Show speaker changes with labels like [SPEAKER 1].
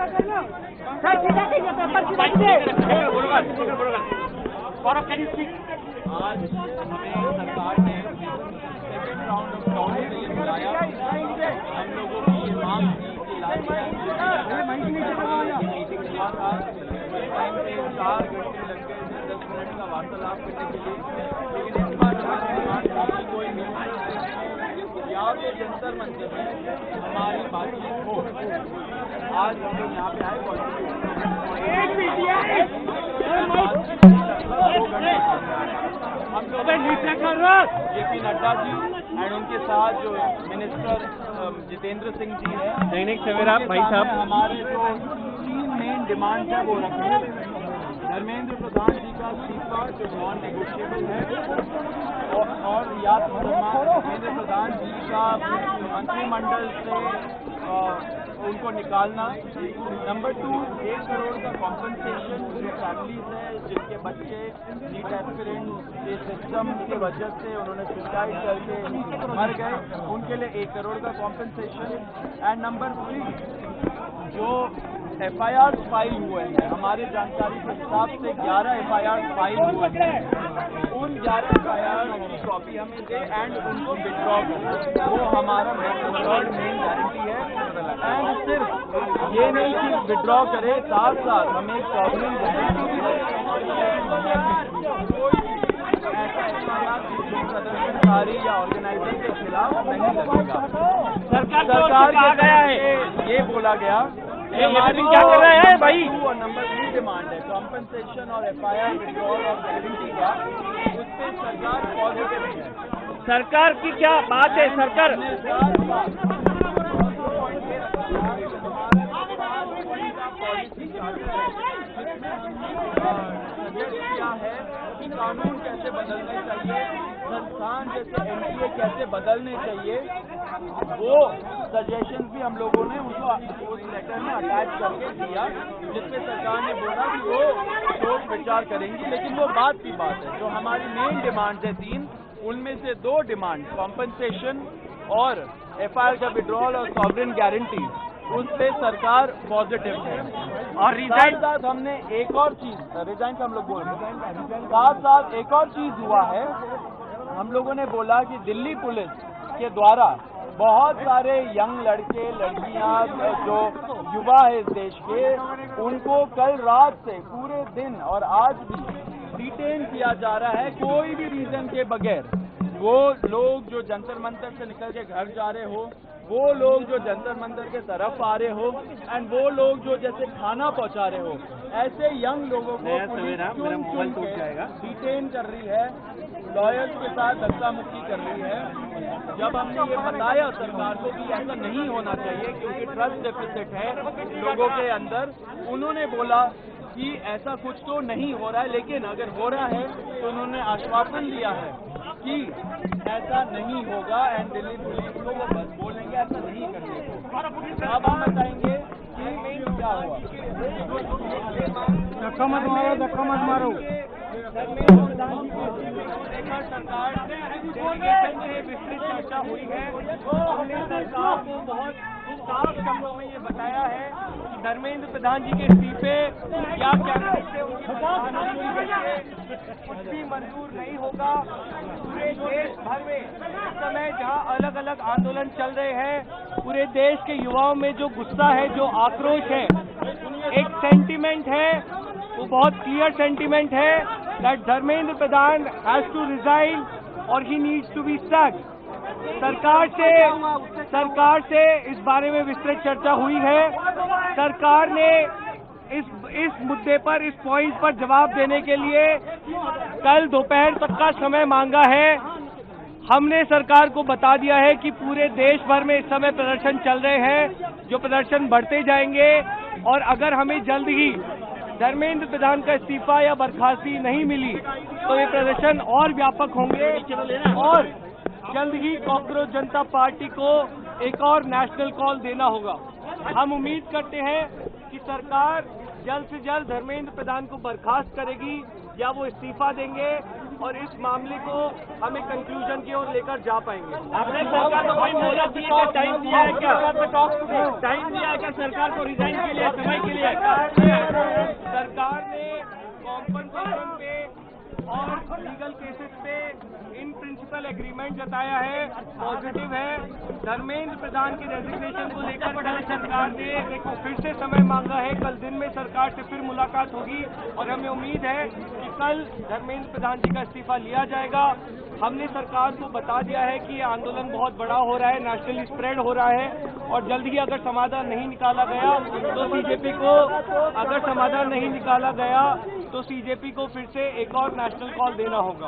[SPEAKER 1] आज हमें सरकार ने सेकेंड राउंड ऑफ टॉक के लिए बुलाया। हम लोगों की ये मांग थी कि मीटिंग हुआ था, टाइम पे 4 घंटे लग गए थे 10 मिनट का वार्तालाप करने के लिए, लेकिन इस बार हमारी डिमांड थी कि कोई मिनिस्टर या तो जंतर मंदिर में हमारी बातचीत हो। आज हम लोग यहाँ पे आए हम लोग जेपी नड्डा जी एंड उनके साथ जो मिनिस्टर जितेंद्र सिंह जी हैं,
[SPEAKER 2] दैनिक सवेरा भाई साहब,
[SPEAKER 1] हमारे जो 3 मेन डिमांड है वो रखे हैं। धर्मेंद्र प्रधान जी का इस्तीफा जो नॉन नेगोशिएबल है, और याद धर्मेंद्र प्रधान जी का मंत्रिमंडल से उनको निकालना। नंबर 2, 1 करोड़ का कॉम्पनसेशन जो फैमिलीज है जिनके बच्चे नीट एस्पिरेंट के सिस्टम की वजह से उन्होंने सुसाइड करके मर गए, उनके लिए 1 करोड़ का कॉम्पनसेशन। एंड नंबर 3, जो FIR फाइल हुए हैं, हमारी जानकारी के हिसाब से 11 FIR फाइल हुए हैं, उन 11 FIR की कॉपी हमें दे एंड उनको विड्रॉ करें। वो हमारा मेन गारंटी है। एंड सिर्फ ये नहीं कि विड्रॉ करे, साथ साथ हमें एक सॉवरेन गारंटी भी दे। प्रदर्शनकारी या ऑर्गेनाइजर के खिलाफ नहीं लगेगा। सरकार क्या गया है, ये बोला गया
[SPEAKER 2] हमारी क्या कर रहा है भाई।
[SPEAKER 1] और नंबर 3 डिमांड है कॉम्पनसेशन और FIR विड्रॉल और गारंटी का, उस पर सरकार पॉजिटिव है।
[SPEAKER 2] सरकार की क्या बात है? सरकार किया है कि कानून कैसे बदलने चाहिए, संस्थान जैसे NTA कैसे बदलने चाहिए, वो सजेशंस भी हम लोगों ने उनको उस लेटर में अटैच करके दिया, जिसपे सरकार ने बोला कि वो सोच विचार करेंगी। लेकिन वो बात की बात है, जो हमारी मेन डिमांड है 3, उनमें से 2 डिमांड कॉम्पनसेशन और FIR का विड्रॉल और सॉवरेन गारंटी, उस पे सरकार पॉजिटिव है। और रिजाइन साथ हमने एक और चीज, रिजाइन का हम लोग बोल रहे हैं, साथ एक और चीज हुआ है। हम लोगों ने बोला कि दिल्ली पुलिस के द्वारा बहुत सारे यंग लड़के लड़कियां जो युवा है इस देश के, उनको कल रात से पूरे दिन और आज भी डिटेन किया जा रहा है कोई भी रीजन के बगैर। वो लोग जो जंतर मंतर से निकल के घर जा रहे हो, वो लोग जो जंतर मंतर के तरफ आ रहे हो, एंड वो लोग जो जैसे खाना पहुंचा रहे हो, ऐसे यंग लोगों को डिटेन कर रही है, लॉयर्स के साथ धक्का मुक्की कर रही है। जब हमने ये बताया सरकार को कि ऐसा नहीं होना चाहिए क्योंकि ट्रस्ट डेफिसिट है लोगों के अंदर, उन्होंने बोला कि ऐसा कुछ तो नहीं हो रहा है, लेकिन अगर हो रहा है तो उन्होंने आश्वासन दिया है कि ऐसा नहीं होगा एंड दिल्ली पुलिस को वो बस बोलेंगे ऐसा नहीं करने को। अब हम बताएंगे कि क्या हुआ। धक्का मत मारो।
[SPEAKER 1] सरकार डेलीगेशन से विस्तृत चर्चा हुई है। हमने सरकार को बहुत साफ शब्दों में ये बताया है कि धर्मेंद्र प्रधान जी के इस्तीफे क्या कुछ भी मंजूर नहीं होगा। पूरे देश भर में इस समय जहां अलग अलग आंदोलन चल रहे हैं, पूरे देश के युवाओं में जो गुस्सा है, जो आक्रोश है, एक सेंटीमेंट है, वो बहुत क्लियर सेंटीमेंट है that Dharmendra Pradhan has to resign और he needs to be sacked। सरकार से इस बारे में विस्तृत चर्चा हुई है। सरकार ने इस मुद्दे पर, इस पॉइंट पर जवाब देने के लिए कल दोपहर तक का समय मांगा है। हमने सरकार को बता दिया है कि पूरे देश भर में इस समय प्रदर्शन चल रहे हैं, जो प्रदर्शन बढ़ते जाएंगे, और अगर हमें जल्द ही धर्मेंद्र प्रधान का इस्तीफा या बर्खास्ती नहीं मिली तो ये प्रदर्शन और व्यापक होंगे और जल्द ही कॉकरोच जनता पार्टी को एक और नेशनल कॉल देना होगा। हम उम्मीद करते हैं कि सरकार जल्द से जल्द धर्मेंद्र प्रधान को बर्खास्त करेगी या वो इस्तीफा देंगे
[SPEAKER 2] और इस मामले को हम एक कंक्लूजन की ओर लेकर जा पाएंगे।
[SPEAKER 1] आपने सरकार को कोई मोहलत दी है, टाइम दिया है क्या? टाइम दिया है क्या सरकार को रिजाइन के लिए, समय के लिए?
[SPEAKER 2] सरकार ने कॉम्पनसेशन पे और लीगल केसेस पे इन प्रिंसिपल एग्रीमेंट जताया है, पॉजिटिव है। धर्मेंद्र प्रधान की रेजिग्नेशन को लेकर कल सरकार ने फिर से समय मांगा है। कल दिन में सरकार से फिर मुलाकात होगी और हमें उम्मीद है कि कल धर्मेंद्र प्रधान जी का इस्तीफा लिया जाएगा। हमने सरकार को बता दिया है कि ये आंदोलन बहुत बड़ा हो रहा है, नेशनली स्प्रेड हो रहा है और जल्द ही अगर समाधान नहीं निकाला गया तो सीजेपी को फिर से एक और नेशनल कॉल देना होगा।